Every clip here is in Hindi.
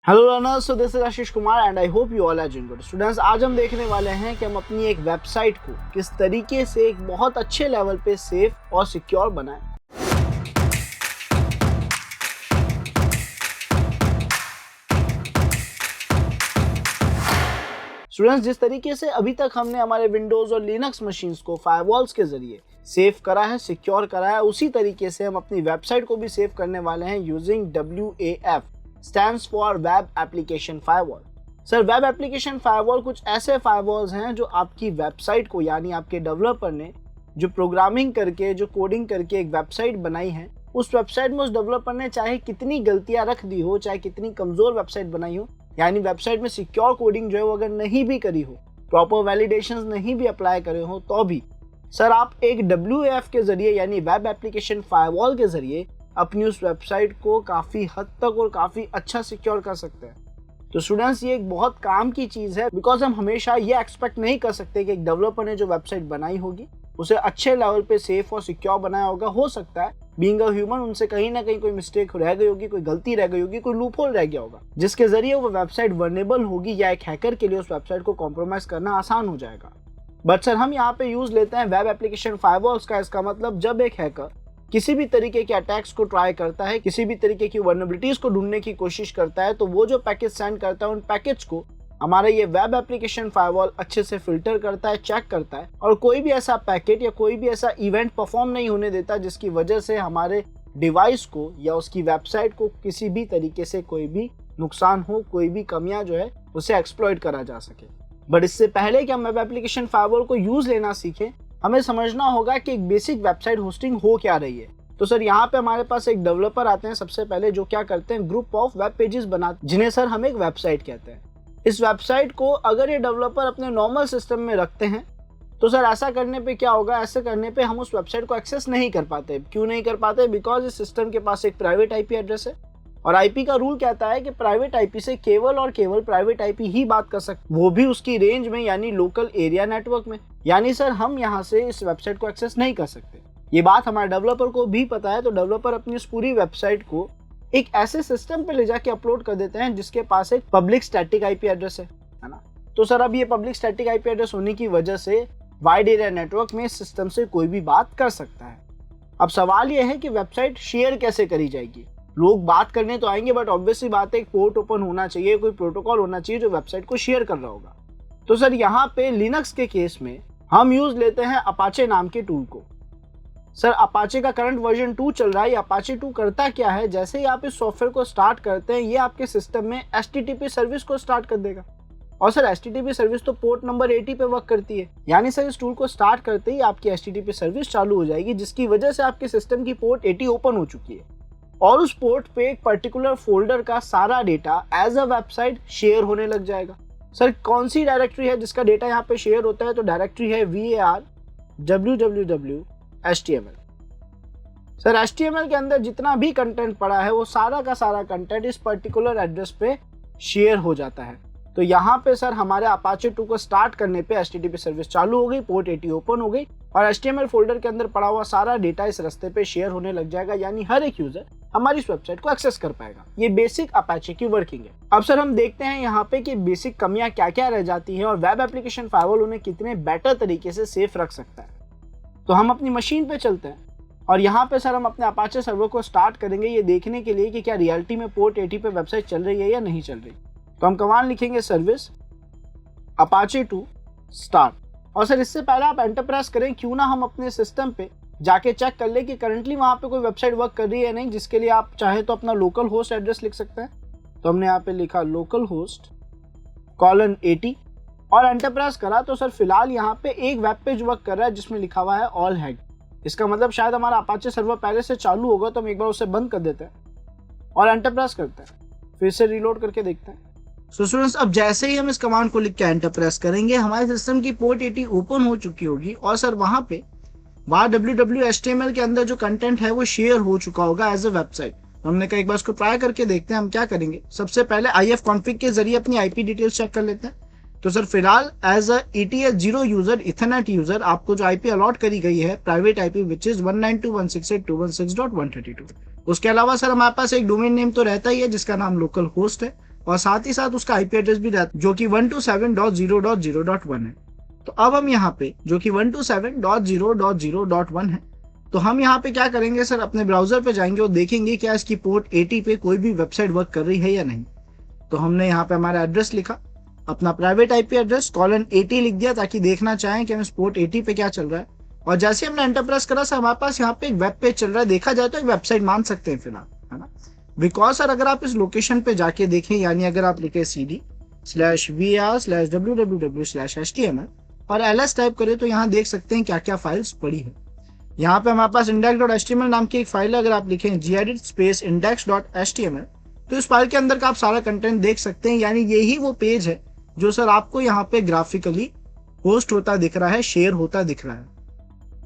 Hello learners, so this is Ashish Kumar and I hope you all are doing good. Students, आज हम देखने वाले हैं कि हम अपनी एक वेबसाइट को किस तरीके से एक बहुत अच्छे लेवल पे सेफ और सिक्योर बनाएं। स्टूडेंट्स, जिस तरीके से अभी तक हमने हमारे विंडोज और लिनक्स मशीन्स को फायरवॉल्स के जरिए सेव करा है, सिक्योर करा है, उसी तरीके से हम अपनी वेबसाइट को भी सेव करने वाले हैं using WAF, stands for web application firewall. Sir, web application firewall कुछ ऐसे फायरवॉल्स हैं जो आपकी वेबसाइट को, यानी आपके डेवलपर ने जो प्रोग्रामिंग करके, जो कोडिंग करके एक वेबसाइट बनाई है, उस वेबसाइट में उस डेवलपर ने चाहे कितनी गलतियां रख दी हो, चाहे कितनी कमजोर वेबसाइट बनाई हो, यानी वेबसाइट में सिक्योर कोडिंग जो है वो अगर नहीं भी करी हो, प्रॉपर वैलिडेशंस नहीं भी अप्लाई करे हो, तो भी सर आप एक WAF के जरिए, यानी वेब एप्लीकेशन फायरवॉल के जरिए अपनी उस वेबसाइट को काफ़ी हद तक और काफ़ी अच्छा सिक्योर कर सकते हैं। तो स्टूडेंट्स, ये एक बहुत काम की चीज़ है, बिकॉज हम हमेशा ये एक्सपेक्ट नहीं कर सकते कि एक डेवलपर ने जो वेबसाइट बनाई होगी उसे अच्छे लेवल पे सेफ और सिक्योर बनाया होगा। हो सकता है बीइंग अ ह्यूमन उनसे कहीं ना कहीं कोई मिस्टेक रह गई होगी, कोई गलती रह गई होगी, कोई लूपहोल रह गया होगा, जिसके जरिए वो वेबसाइट वर्नेबल होगी या एक हैकर के लिए उस वेबसाइट को कॉम्प्रोमाइज करना आसान हो जाएगा। बट सर, हम यहाँ पे यूज लेते हैं वेब एप्लीकेशन फायरवॉल्स का। इसका मतलब जब एक हैकर किसी भी तरीके के अटैक्स को ट्राई करता है, किसी भी तरीके की वर्नेबिलिटीज को ढूंढने की कोशिश करता है, तो वो जो पैकेज सेंड करता है, उन पैकेज को हमारा ये वेब एप्लीकेशन फायरवॉल अच्छे से फिल्टर करता है, चेक करता है, और कोई भी ऐसा पैकेट या कोई भी ऐसा इवेंट परफॉर्म नहीं होने देता जिसकी वजह से हमारे डिवाइस को या उसकी वेबसाइट को किसी भी तरीके से कोई भी नुकसान हो, कोई भी कमियां जो है उसे एक्सप्लॉइट करा जा सके। बट इससे पहले कि हम वेब एप्लीकेशन फायरवॉल को यूज लेना सीखें, हमें समझना होगा कि एक बेसिक वेबसाइट होस्टिंग हो क्या रही है। तो सर, यहाँ पे हमारे पास एक डेवलपर आते हैं सबसे पहले, जो क्या करते हैं, ग्रुप ऑफ वेब पेजेस बनाते, जिन्हें सर हम एक वेबसाइट कहते हैं। इस वेबसाइट को अगर ये डेवलपर अपने नॉर्मल सिस्टम में रखते हैं, तो सर ऐसा करने पे क्या होगा, ऐसे करने पे हम उस वेबसाइट को एक्सेस नहीं कर पाते। क्यों नहीं कर पाते? बिकॉज इस सिस्टम के पास एक प्राइवेट IP एड्रेस है, और IP का रूल कहता है कि प्राइवेट IP से केवल और केवल प्राइवेट IP ही बात कर सकते, वो भी उसकी रेंज में, यानी लोकल एरिया नेटवर्क में। यानी सर हम यहाँ से इस वेबसाइट को एक्सेस नहीं कर सकते। ये बात हमारे डेवलपर को भी पता है, तो डेवलपर अपनी इस पूरी वेबसाइट को एक ऐसे सिस्टम पे ले जाके अपलोड कर देते हैं जिसके पास एक पब्लिक स्टैटिक IP एड्रेस है ना। तो सर अब ये पब्लिक स्टैटिक IP एड्रेस होने की वजह से वाइड एरिया नेटवर्क में इस सिस्टम से कोई भी बात कर सकता है। अब सवाल ये है कि वेबसाइट शेयर कैसे करी जाएगी। लोग बात करने तो आएंगे, बट ऑब्वियसली बात है, एक पोर्ट ओपन होना चाहिए, कोई प्रोटोकॉल होना चाहिए जो वेबसाइट को शेयर कर रहा होगा। तो सर यहाँ पे लिनक्स के केस में हम यूज लेते हैं अपाचे नाम के टूल को। सर अपाचे का करंट वर्जन 2 चल रहा है। अपाचे 2 करता क्या है, जैसे ही आप इस सॉफ्टवेयर को स्टार्ट करते हैं, ये आपके सिस्टम में HTTP सर्विस को स्टार्ट कर देगा। और सर HTTP सर्विस तो पोर्ट नंबर 80 पे वर्क करती है, यानी सर इस टूल को स्टार्ट करते ही आपकी HTTP सर्विस चालू हो जाएगी, जिसकी वजह से आपके सिस्टम की पोर्ट 80 ओपन हो चुकी है, और उस पोर्ट पे एक पर्टिकुलर फोल्डर का सारा data as a website share होने लग जाएगा। सर कौन सी डायरेक्टरी है जिसका डेटा यहाँ पे शेयर होता है? तो डायरेक्टरी है var www HTML। Sir HTML के अंदर जितना भी कंटेंट पड़ा है, वो सारा का सारा कंटेंट इस पर्टिकुलर एड्रेस पे शेयर हो जाता है। तो यहाँ पे सर हमारे अपाचे 2 को स्टार्ट करने पे HTTP सर्विस चालू हो गई, पोर्ट 80 ओपन हो गई, और HTML फोल्डर के अंदर पड़ा हुआ सारा डेटा इस रास्ते पे शेयर होने लग जाएगा, यानी हर एक यूजर हमारी इस वेबसाइट को एक्सेस कर पाएगा। ये बेसिक अपाचे की वर्किंग है। अब सर हम देखते हैं यहाँ पे कि बेसिक कमियां क्या क्या रह जाती हैं, और वेब एप्लीकेशन फायरवॉल उन्हें कितने बेटर तरीके से सेफ रख सकता है। तो हम अपनी मशीन पे चलते हैं, और यहाँ पे सर हम अपने अपाचे सर्वर को स्टार्ट करेंगे, ये देखने के लिए कि क्या रियलिटी में पोर्ट 80 पे वेबसाइट चल रही है या नहीं चल रही। तो हम कमांड लिखेंगे सर्विस अपाचे 2 स्टार्ट, और सर इससे पहले आप एंटर प्रेस करें, क्यों ना हम अपने सिस्टम पे जाके चेक कर ले कि करंटली वहाँ पे कोई वेबसाइट वर्क कर रही है या नहीं, जिसके लिए आप चाहे तो अपना लोकल होस्ट एड्रेस लिख सकते हैं। तो हमने यहाँ पे लिखा लोकल होस्ट :80 और एंटर प्रेस करा। तो सर फिलहाल यहाँ पे एक वेब पेज वर्क कर रहा है जिसमें लिखा हुआ है ऑल हेड। इसका मतलब शायद हमारा अपाचे सर्वर पहले से चालू होगा, तो हम एक बार उसे बंद कर देते हैं और एंटर प्रेस करते हैं, फिर से रीलोड करके देखते हैं। सो स्टूडेंट्स, अब जैसे ही हम इस कमांड को लिख के एंटर प्रेस करेंगे, हमारे सिस्टम की पोर्ट 80 ओपन हो चुकी होगी, और सर वहां पे www HTML के अंदर जो कंटेंट है वो शेयर हो चुका होगा एज अ वेबसाइट। हमने कहा एक बार इसको ट्राई करके देखते हैं। हम क्या करेंगे, सबसे पहले ifconfig के जरिए अपनी IP डिटेल्स चेक कर लेते हैं। तो सर फिलहाल as a ETH0 user, ethernet user, आपको जो IP अलॉट करी गई है प्राइवेट IP विच इज 192.168.216.132। उसके अलावा सर हमारे पास एक डोमेन नेम तो रहता ही है जिसका नाम लोकल होस्ट है, और साथ ही साथ उसका आईपी एड्रेस भी रहता है जो कि 127.0.0.1 है। तो अब हम यहाँ पे जो कि 127.0.0.1 है, तो हम यहाँ पे क्या करेंगे सर, अपने ब्राउजर पे जाएंगे और देखेंगे क्या इसकी पोर्ट 80 पे कोई भी वेबसाइट वर्क कर रही है या नहीं। तो हमने यहाँ पे हमारा एड्रेस लिखा, अपना प्राइवेट आईपी एड्रेस :80 लिख दिया ताकि देखना चाहें कि हम स्पोर्ट 80 पे क्या चल रहा है। और जैसे हमने एंटर प्रेस करा सर, हमारे पास यहाँ पे एक वेब पेज चल रहा है, देखा जाए तो एक वेबसाइट मान सकते हैं फिलहाल, है ना। बिकॉज सर अगर आप इस लोकेशन पे जाके देखें, यानी अगर आप लिखे cd/vr/www/html और ls टाइप करें तो यहाँ देख सकते हैं क्या क्या फाइल्स पड़ी है। यहाँ पे हमारे पास index.html नाम की एक फाइल है। अगर आप लिखें gedit space index.html तो इस फाइल के अंदर का आप सारा कंटेंट देख सकते हैं, यानी यही वो पेज है जो सर आपको यहाँ पे ग्राफिकली होस्ट होता दिख रहा है, शेयर होता दिख रहा है।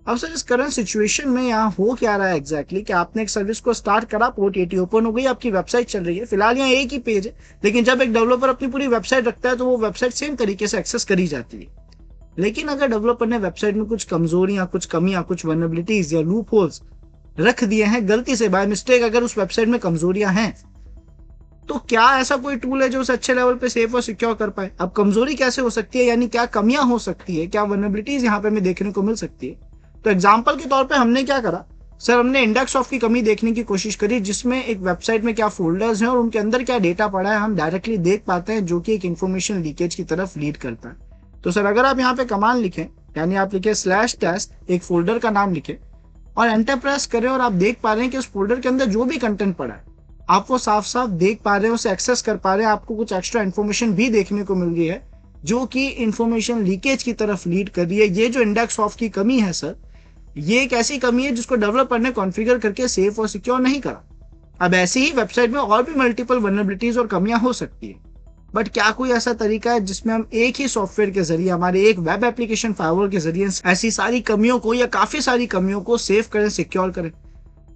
अब सर इस करंट सिचुएशन में यहाँ हो क्या रहा है एग्जैक्टली कि आपने एक सर्विस को स्टार्ट करा, पोर्ट 80 ओपन हो गई, आपकी वेबसाइट चल रही है। फिलहाल यहाँ एक ही पेज है, लेकिन जब एक डेवलपर अपनी पूरी वेबसाइट रखता है तो वो वेबसाइट सेम तरीके से एक्सेस करी जाती है। लेकिन अगर डेवलपर ने वेबसाइट में कुछ कमजोरियां, कुछ कमियां, कुछ वल्नरेबिलिटीज या लूप होल्स रख दिए हैं गलती से, बाय मिस्टेक अगर उस वेबसाइट में कमजोरियां हैं, तो क्या ऐसा कोई टूल है जो उसे अच्छे लेवल पे सेफ और सिक्योर कर पाए? अब कमजोरी कैसे हो सकती है, यानी क्या कमियां हो सकती है, क्या वल्नरेबिलिटीज यहाँ पे हमें देखने को मिल सकती है? तो एग्जाम्पल के तौर पे हमने क्या करा सर, हमने इंडेक्स ऑफ की कमी देखने की कोशिश करी, जिसमें एक वेबसाइट में क्या फोल्डर्स हैं और उनके अंदर क्या डेटा पड़ा है हम डायरेक्टली देख पाते हैं, जो कि एक इन्फॉर्मेशन लीकेज की तरफ लीड करता है। तो सर अगर आप यहाँ पे कमांड लिखें, यानी आप लिखे /test, एक फोल्डर का नाम लिखे और एंटर प्रेस करें, और आप देख पा रहे हैं कि उस फोल्डर के अंदर जो भी कंटेंट पड़ा है आप वो साफ साफ देख पा रहे हैं, उसे एक्सेस कर पा रहे हैं। आपको कुछ एक्स्ट्रा इन्फॉर्मेशन भी देखने को मिल रही है जो कि इन्फॉर्मेशन लीकेज की तरफ लीड कर रही है। ये जो इंडेक्स ऑफ की कमी है सर, ये एक ऐसी कमी है जिसको डेवलपर ने कॉन्फ़िगर करके सेफ और सिक्योर नहीं करा। अब ऐसी ही वेबसाइट में और भी मल्टीपल वल्नरेबिलिटीज और कमियां हो सकती है, बट क्या कोई ऐसा तरीका है जिसमें हम एक ही सॉफ्टवेयर के जरिए, हमारे एक वेब एप्लीकेशन फायरवॉल के जरिए ऐसी सारी कमियों को या काफी सारी कमियों को सेव करें, सिक्योर करें?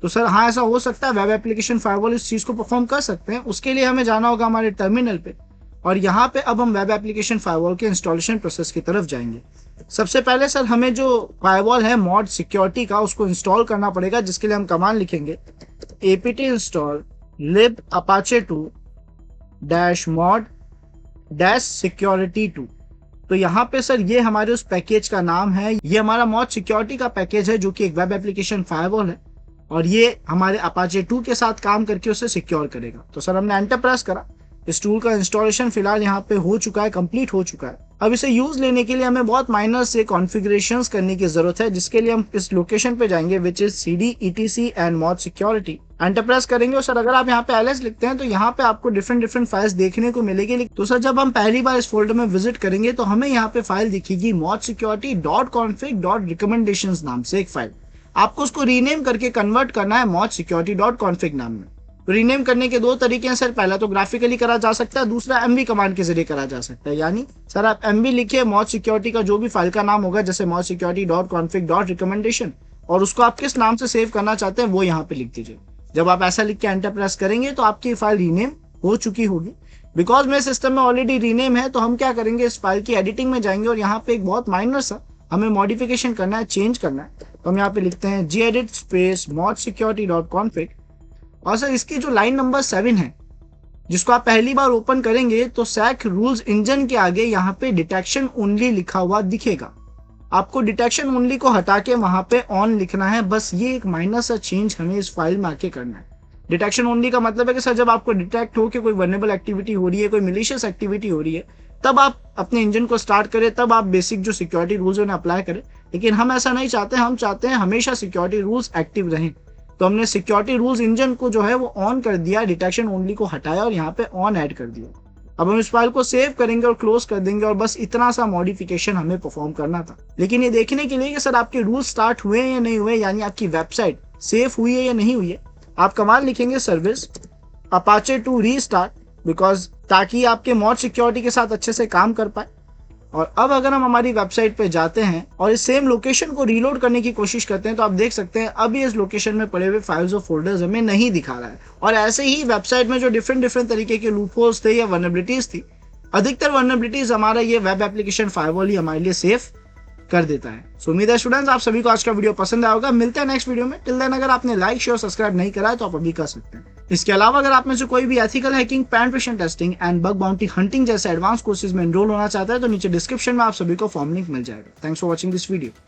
तो सर हाँ, ऐसा हो सकता है। वेब एप्लीकेशन फायरवॉल इस चीज को परफॉर्म कर सकते हैं। उसके लिए हमें जाना होगा हमारे टर्मिनल पे, और यहाँ पे अब हम वेब एप्लीकेशन फायरवॉल के इंस्टॉलेशन प्रोसेस की तरफ जाएंगे। सबसे पहले सर हमें जो फायरवॉल है मॉड सिक्योरिटी का, उसको इंस्टॉल करना पड़ेगा, जिसके लिए हम कमांड लिखेंगे apt install lib apache 2-mod -security 2। तो यहाँ पे सर ये हमारे उस पैकेज का नाम है, ये हमारा मॉड सिक्योरिटी का पैकेज है जो कि एक वेब एप्लीकेशन फायरवॉल है, और ये हमारे अपाचे 2 के साथ काम करके उसे सिक्योर करेगा। तो सर हमने एंटर प्रेस करा, इस टूल का इंस्टॉलेशन फिलहाल यहाँ पे हो चुका है, कंप्लीट हो चुका है। अब इसे यूज लेने के लिए हमें बहुत माइनर से कॉन्फ़िगरेशंस करने की जरूरत है, जिसके लिए हम इस लोकेशन पे जाएंगे which is cd etc and mod security. Enter press करेंगे और सर अगर आप यहाँ पे ls लिखते हैं तो यहाँ पे आपको डिफरेंट फाइल्स देखने को मिलेगी। तो सर जब हम पहली बार इस फोल्डर में विजिट करेंगे तो हमें यहाँ पे फाइल दिखेगी modsecurity.config.recommendations नाम से एक फाइल। आपको उसको रीनेम करके कन्वर्ट करना है modsecurity.config नाम में। रीनेम करने के दो तरीके हैं सर, पहला तो ग्राफिकली करा जा सकता है, दूसरा mv कमांड के जरिए करा जा सकता है। यानी सर आप mv लिखिए, मॉड सिक्योरिटी का जो भी फाइल का नाम होगा, जैसे modsecurity.config.recommendation, और उसको आप किस नाम से सेव करना चाहते हैं वो यहाँ पे लिख दीजिए। जब आप ऐसा लिख के एंटर प्रेस करेंगे तो आपकी फाइल रीनेम हो चुकी होगी। बिकॉज मेरे सिस्टम में ऑलरेडी रीनेम है, तो हम क्या करेंगे, इस फाइल की एडिटिंग में जाएंगे और यहाँ पे एक बहुत माइनर सा हमें मॉडिफिकेशन करना है, चेंज करना है। तो हम यहाँ पे लिखते हैं gedit space modsecurity.config, और सर इसकी जो लाइन नंबर 7 है जिसको आप पहली बार ओपन करेंगे तो सैक रूल्स इंजन के आगे यहाँ पे डिटेक्शन ओनली लिखा हुआ दिखेगा। आपको डिटेक्शन ओनली को हटा के वहां पे ऑन लिखना है। बस ये एक माइनर सा चेंज हमें इस फाइल में आके करना है। डिटेक्शन ओनली का मतलब है कि सर जब आपको डिटेक्ट हो कि कोई वल्नरेबल एक्टिविटी हो रही है, कोई मिलिशियस एक्टिविटी हो रही है, तब आप अपने इंजन को स्टार्ट करें, तब आप बेसिक जो सिक्योरिटी रूल्स उन्हें अप्लाई करें। लेकिन हम ऐसा नहीं चाहते, हम चाहते हैं हमेशा सिक्योरिटी रूल्स एक्टिव रहें। तो हमने सिक्योरिटी रूल्स इंजन को जो है वो ऑन कर दिया, डिटेक्शन ओनली को हटाया और यहाँ पे ऑन ऐड कर दिया। अब हम इस फाइल को सेव करेंगे और क्लोज कर देंगे, और बस इतना सा मॉडिफिकेशन हमें परफॉर्म करना था। लेकिन ये देखने के लिए कि सर आपके रूल स्टार्ट हुए हैं या नहीं हुए, यानी आपकी वेबसाइट सेफ हुई है या नहीं हुई है, आप कमांड लिखेंगे सर्विस अपाचे 2 रीस्टार्ट, बिकॉज ताकि आपके मॉड सिक्योरिटी के साथ अच्छे से काम कर पाए। और अब अगर हम हमारी वेबसाइट पे जाते हैं और इस सेम लोकेशन को रीलोड करने की कोशिश करते हैं तो आप देख सकते हैं अभी इस लोकेशन में पड़े हुए फाइल्स और फोल्डर्स हमें नहीं दिखा रहा है। और ऐसे ही वेबसाइट में जो डिफरेंट तरीके के लूपहोल्स थे या वल्नरेबिलिटीज थी, अधिकतर वल्नरेबिलिटीज हमारा ये वेब एप्लीकेशन फायरवॉल ही हमारे लिए सेफ कर देता है। सो उम्मीद है स्टूडेंट्स आप सभी को आज का वीडियो पसंद आया होगा। मिलते हैं नेक्स्ट वीडियो में। टिल देन अगर आपने लाइक शेयर सब्सक्राइब नहीं करा है तो आप अभी कर सकते हैं। इसके अलावा अगर आप में से कोई भी ethical hacking, penetration testing and bug bounty hunting जैसे एडवांस कोर्सेज में एनरोल होना चाहता है तो नीचे डिस्क्रिप्शन में आप सभी को फॉर्म लिंक मिल जाएगा। Thanks for watching this video.